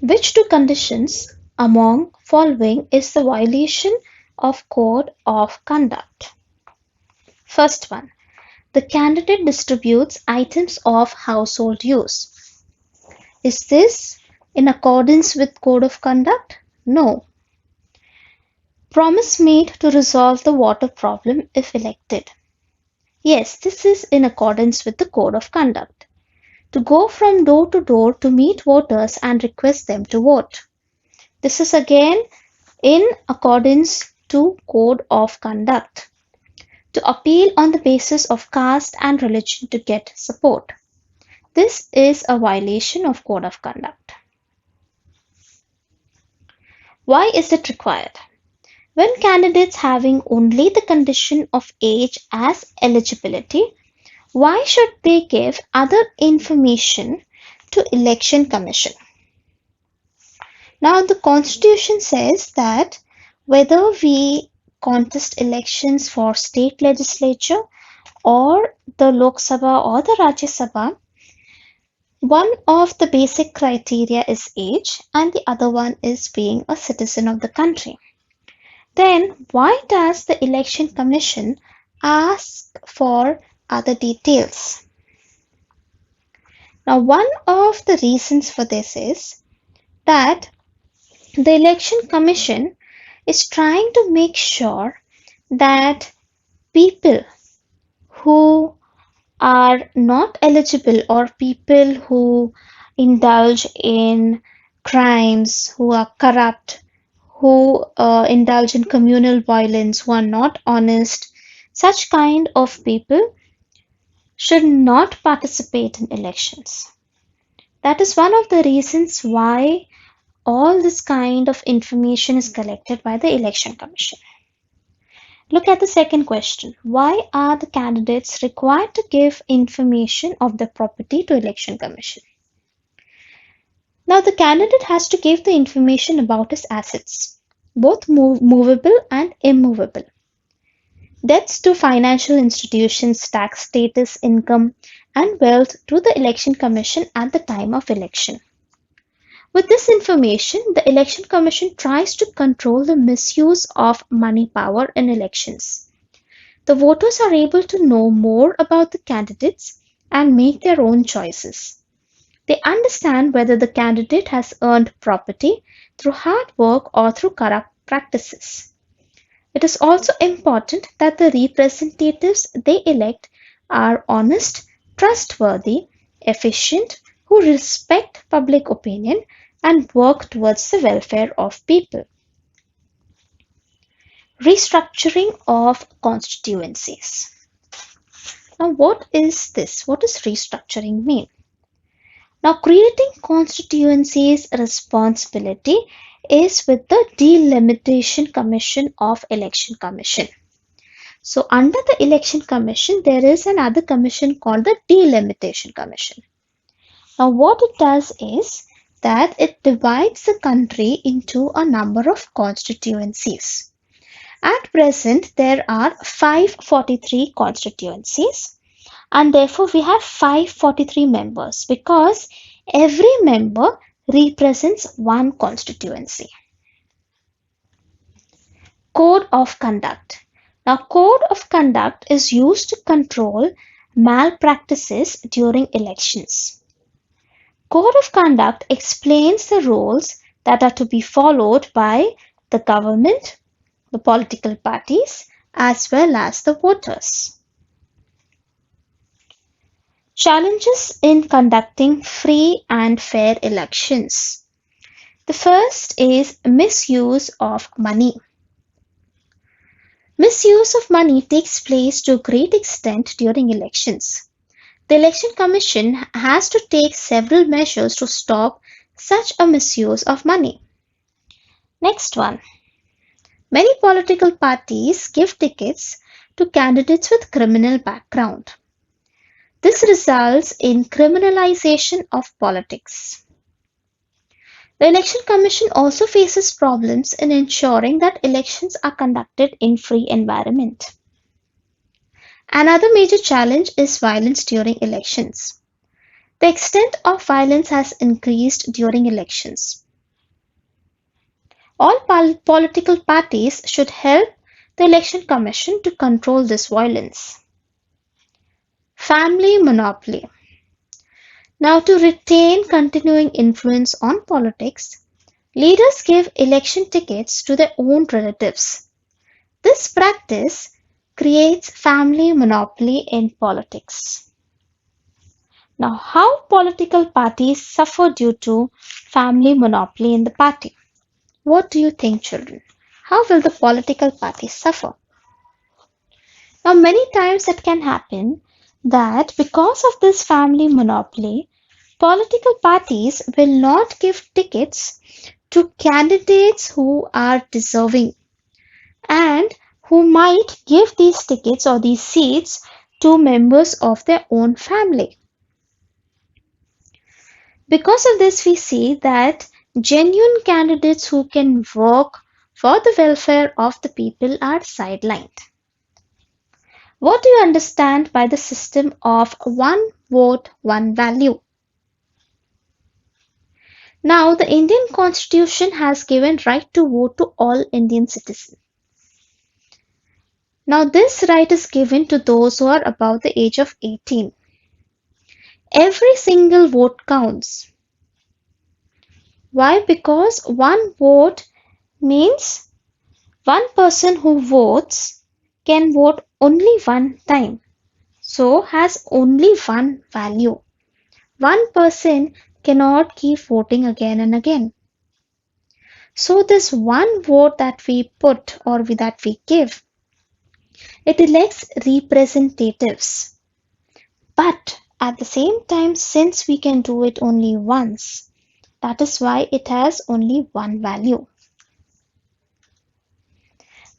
Which two conditions among following is the violation of code of conduct? First one, the candidate distributes items of household use. Is this in accordance with code of conduct? No. Promise made to resolve the water problem if elected. Yes, this is in accordance with the code of conduct. To go from door to door to meet voters and request them to vote. This is again in accordance to code of conduct. To appeal on the basis of caste and religion to get support. This is a violation of code of conduct. Why is it required? When candidates having only the condition of age as eligibility, why should they give other information to Election Commission? Now the Constitution says that whether we contest elections for state legislature or the Lok Sabha or the Rajya Sabha, one of the basic criteria is age and the other one is being a citizen of the country. Then why does the Election Commission ask for other details? Now, one of the reasons for this is that the Election Commission is trying to make sure that people who are not eligible or people who indulge in crimes, who are corrupt, who indulge in communal violence, who are not honest, such kind of people should not participate in elections. That is one of the reasons why all this kind of information is collected by the Election Commission. Look at the second question. Why are the candidates required to give information of their property to Election Commission? Now the candidate has to give the information about his assets, both movable and immovable. Debts to financial institutions, tax status, income, and wealth to the Election Commission at the time of election. With this information, the Election Commission tries to control the misuse of money power in elections. The voters are able to know more about the candidates and make their own choices. They understand whether the candidate has earned property through hard work or through corrupt practices. It is also important that the representatives they elect are honest, trustworthy, efficient, who respect public opinion and work towards the welfare of people. Restructuring of constituencies. Now, what is this? What does restructuring mean? Now, creating constituencies responsibility is with the Delimitation Commission of Election Commission. So, under the Election Commission, there is another commission called the Delimitation Commission. Now, what it does is that it divides the country into a number of constituencies. At present, there are 543 constituencies, and therefore we have 543 members because every member represents one constituency. Code of conduct. Now, code of conduct is used to control malpractices during elections. Code of conduct explains the rules that are to be followed by the government, the political parties, as well as the voters. Challenges in conducting free and fair elections. The first is misuse of money. Misuse of money takes place to a great extent during elections. The Election Commission has to take several measures to stop such a misuse of money. Next one. Many political parties give tickets to candidates with criminal background. This results in criminalization of politics. The Election Commission also faces problems in ensuring that elections are conducted in free environment. Another major challenge is violence during elections. The extent of violence has increased during elections. All political parties should help the Election Commission to control this violence. Family monopoly. Now, to retain continuing influence on politics, leaders give election tickets to their own relatives. This practice creates family monopoly in politics. Now, how political parties suffer due to family monopoly in the party? What do you think, children? How will the political parties suffer? Now, many times it can happen that because of this family monopoly, political parties will not give tickets to candidates who are deserving and who might give these tickets or these seats to members of their own family. Because of this, we see that genuine candidates who can work for the welfare of the people are sidelined. What do you understand by the system of one vote, one value? Now, the Indian Constitution has given right to vote to all Indian citizens. Now, this right is given to those who are above the age of 18. Every single vote counts. Why? Because one vote means one person who votes can vote only one time, so has only one value. One person cannot keep voting again and again. So this one vote that we put or that we give, it elects representatives. But at the same time, since we can do it only once, that is why it has only one value.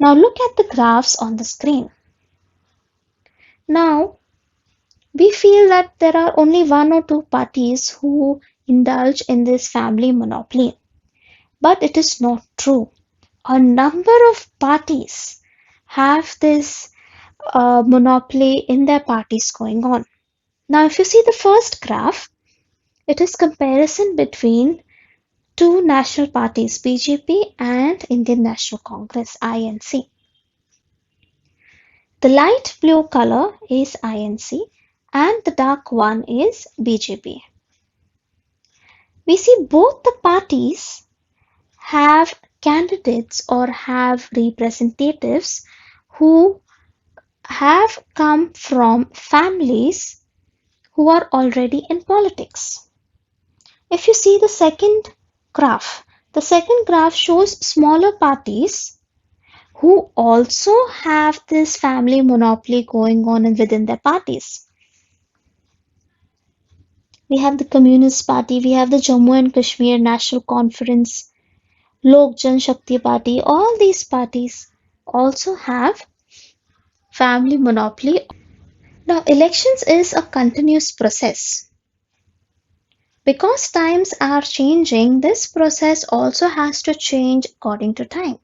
Now look at the graphs on the screen. Now we feel that there are only one or two parties who indulge in this family monopoly. But it is not true. A number of parties have this monopoly in their parties going on. Now, if you see the first graph, it is comparison between two national parties, BJP and Indian National Congress, INC. The light blue color is INC and the dark one is BJP. We see both the parties have candidates or have representatives who have come from families who are already in politics. If you see the second graph shows smaller parties who also have this family monopoly going on within their parties. We have the Communist Party, we have the Jammu and Kashmir National Conference, Lok Jan Shakti Party, all these parties also have family monopoly. Now, elections is a continuous process. Because times are changing, this process also has to change according to time.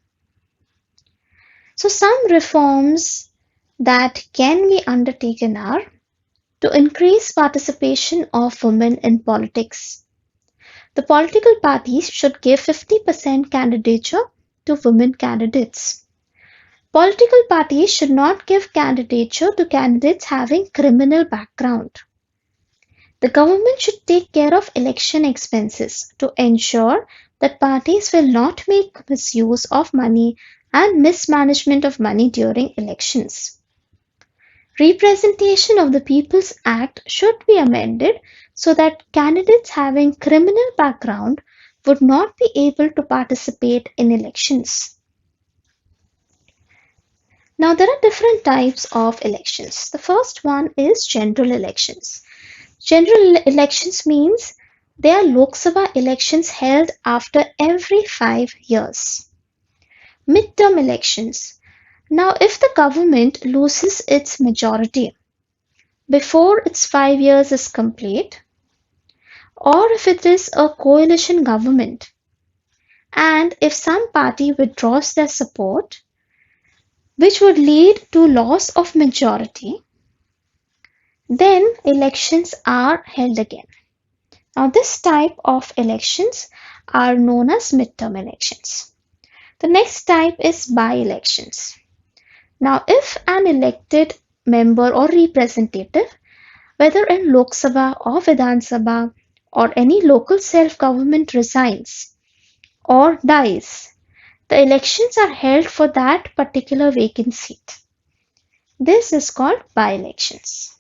So, some reforms that can be undertaken are to increase participation of women in politics. The political parties should give 50% candidature to women candidates. Political parties should not give candidature to candidates having criminal background. The government should take care of election expenses to ensure that parties will not make misuse of money and mismanagement of money during elections. Representation of the People's Act should be amended so that candidates having criminal background would not be able to participate in elections. Now, there are different types of elections. The first one is general elections. General elections means they are Lok Sabha elections held after every 5 years. Midterm elections. Now, if the government loses its majority before its 5 years is complete, or if it is a coalition government, and if some party withdraws their support, which would lead to loss of majority, then elections are held again. Now, this type of elections are known as midterm elections. The next type is by-elections. Now, if an elected member or representative, whether in Lok Sabha or Vidhan Sabha or any local self-government resigns or dies, the elections are held for that particular vacant seat. This is called by-elections.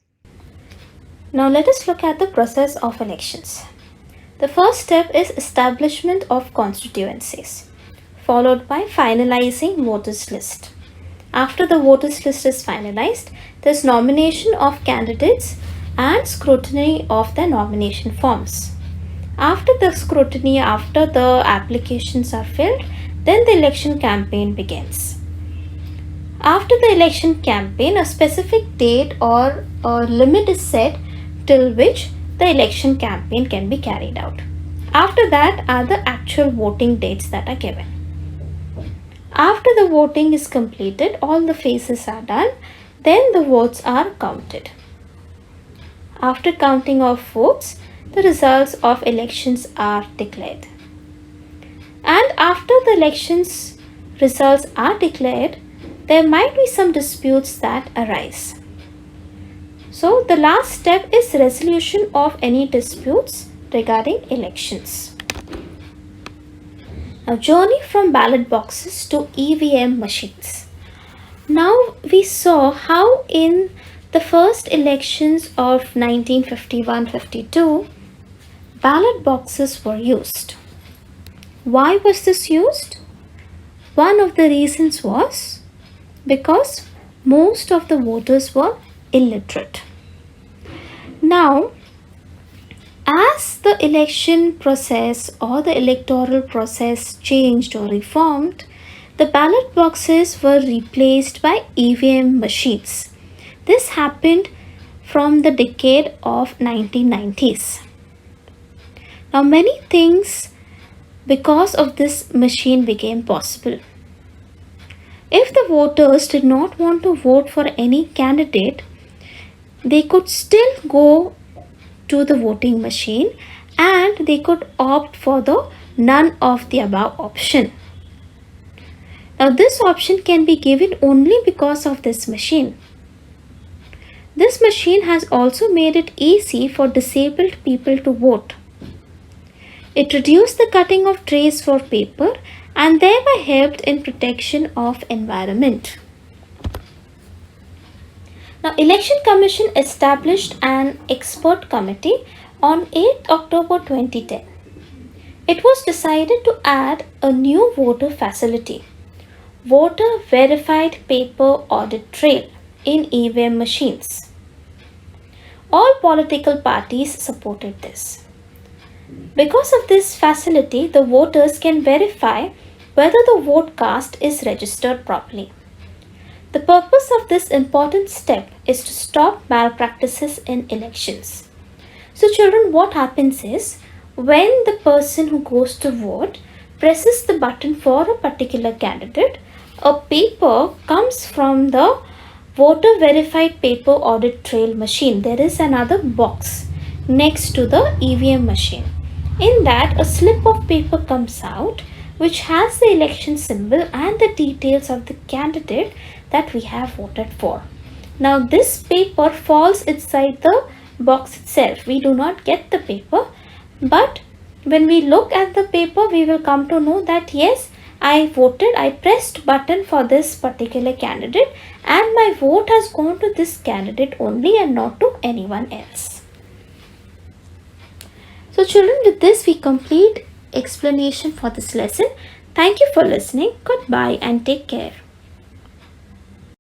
Now let us look at the process of elections. The first step is establishment of constituencies, followed by finalizing voters list. After the voters list is finalized, there is nomination of candidates and scrutiny of the nomination forms. After the scrutiny, after the applications are filled, then the election campaign begins. After the election campaign, a specific date or a limit is set till which the election campaign can be carried out. After that are the actual voting dates that are given. After the voting is completed, all the phases are done, then the votes are counted. After counting of votes, the results of elections are declared. And after the elections results are declared, there might be some disputes that arise. So the last step is resolution of any disputes regarding elections. Now, journey from ballot boxes to EVM machines. Now we saw how in the first elections of 1951-52, ballot boxes were used. Why was this used? One of the reasons was because most of the voters were illiterate. Now, as the election process or the electoral process changed or reformed, the ballot boxes were replaced by EVM machines. This happened from the decade of 1990s. Now, many things because of this machine became possible. If the voters did not want to vote for any candidate, they could still go to the voting machine and they could opt for the none of the above option. Now this option can be given only because of this machine. This machine has also made it easy for disabled people to vote. It reduced the cutting of trees for paper and thereby helped in protection of environment. Now, Election Commission established an expert committee on 8 October 2010. It was decided to add a new voter facility, voter verified paper audit trail in EVM machines. All political parties supported this. Because of this facility, the voters can verify whether the vote cast is registered properly. The purpose of this important step is to stop malpractices in elections. So children, what happens is when the person who goes to vote presses the button for a particular candidate, a paper comes from the voter verified paper audit trail machine. There is another box next to the EVM machine. In that, a slip of paper comes out which has the election symbol and the details of the candidate that we have voted for. Now this paper falls inside the box itself. We do not get the paper, but when we look at the paper, we will come to know that yes, I pressed button for this particular candidate and my vote has gone to this candidate only and not to anyone else. So children, with this we complete explanation for this lesson. Thank you for listening. Goodbye and take care.